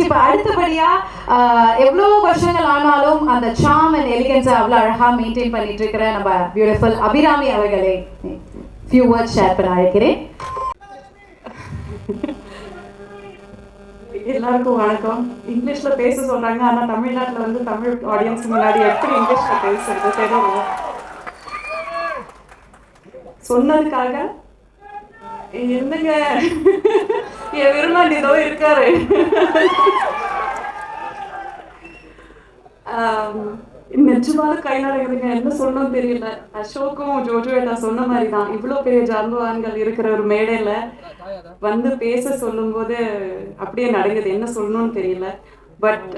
Much. இப்போ அடுத்தபடியா எவ்வளோ வருஷங்கள் ஆனாலும் அந்த சார்ம் அண்ட் எலிகன்ஸை அவ்வளோ அழகாக மெயின்டைன் பண்ணிட்டு இருக்கிற நம்ம பியூட்டிஃபுல் அபிராமி அவர்களை ஃபியூ வேர்ட்ஸ் ஷேர் பண்ண அழைக்கிறேன். எல்லாருக்கும் வணக்கம். இங்கிலீஷ்ல பேச சொல்றாங்க, ஆனா தமிழ்நாட்டில் வந்து தமிழ் ஆடியன்ஸ் முன்னாடி எப்படி இங்கிலீஷ்ல பேசுறது தெரியல. சொன்னதுக்காக என்னங்க என் விரும்பாண்டி ஏதோ இருக்காரு. நிஜமால கை நடக்குதுங்க, என்ன சொல்லணும்னு தெரியல. அசோக்கும் ஜோஜோவேட்டா சொன்ன மாதிரி தான், இவ்வளோ பெரிய ஜாம்பவான்கள் இருக்கிற ஒரு மேடையில் வந்து பேச சொல்லும்போது அப்படியே நடக்குது, என்ன சொல்லணும்னு தெரியல. But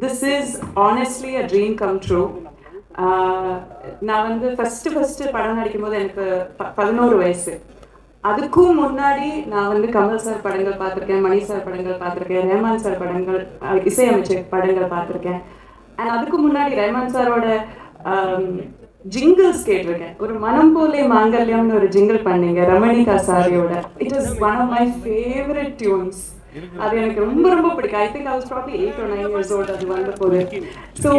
this is honestly a dream come true. நான் வந்து ஃபஸ்ட்டு படம் நடிக்கும் போது எனக்கு 11 வயசு. அதுக்கும் முன்னாடி நான் வந்து கமல் சார் படங்கள் பார்த்துருக்கேன், மணி சார் படங்கள் பார்த்துருக்கேன், ரஹ்மான் சார் படங்கள், இசையமைச்சர் படங்கள் பார்த்துருக்கேன். அண்ட் அதுக்கு முன்னாடி ரஹ்மான் சாரோட ஜிங்கிள்ஸ் கேட்டிருக்கேன். ஒரு மனம் போலே மாங்கல்யம்னு ஒரு ஜிங்கிள் பண்ணீங்க ரமணிகா சாரியோட. It is one of my favourite tunes. அது எனக்கு ரொம்ப ரொம்ப பிடிக்கும். I think I was probably 8 or 9 years old அது வந்த போது. ஸோ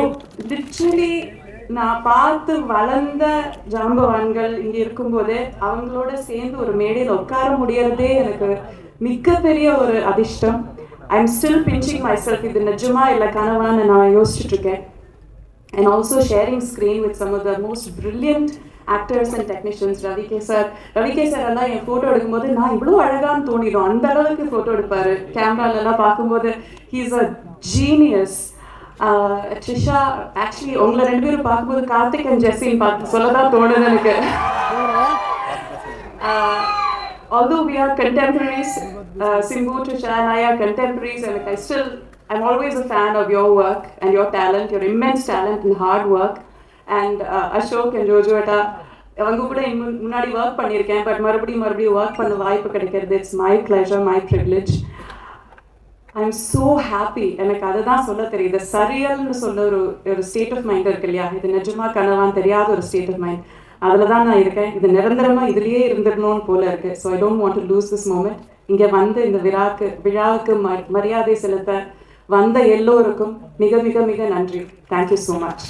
லிட்ரலி நான் பார்த்து வளர்ந்த ஜாம்பவான்கள் இங்கே இருக்கும்போது அவங்களோட சேர்ந்து ஒரு மேடையில் உட்கார முடியறதே எனக்கு மிகப்பெரிய ஒரு அதிர்ஷ்டம். I'm still pinching myself, இது நிஜமா இல்லை கனவான்னு நான் யோசிச்சுட்டு இருக்கேன். And also sharing screen with some of the most brilliant actors and technicians. Ravi K sir எல்லாம் என் ஃபோட்டோ எடுக்கும்போது நான் இவ்வளோ அழகான்னு தோணிடும். அந்த அளவுக்கு ஃபோட்டோ எடுப்பார். கேமராலெல்லாம் பார்க்கும்போது he is a genius. Trisha, actually உங்களை 2 பேரும் பார்க்கும்போது கார்த்திக் அண்ட் ஜெஸ்ஸின்னு பார்த்து சொல்லதான் தோணுது எனக்கு. Although we are contemporaries, Simbu, Trisha and I are contemporaries, and I'm always a fan of your work and your talent, your immense talent and hard work. And Ashok and Jojoeta, அவங்க கூட முன்னாடி work பண்ணியிருக்கேன், but மறுபடியும் work பண்ண வாய்ப்பு கிடைக்கிறது. It's my pleasure, my privilege. I am so happy. எனக்கு அதை தான் சொல்ல தெரியுது. சரியல்னு சொல்ல ஒரு ஸ்டேட் ஆஃப் மைண்ட் இருக்கு இல்லையா, இது நிஜமா கனவான்னு தெரியாத ஒரு ஸ்டேட் ஆஃப் மைண்ட். அதில் தான் நான் இருக்கேன். இது நிரந்தரமாக இதுலேயே இருந்துடணும்னு போல இருக்குது. So I don't want to lose this moment. இங்கே வந்து இந்த விழாவுக்கு மரியாதை செலுத்த வந்த எல்லோருக்கும் மிக மிக மிக நன்றி. Thank you so much.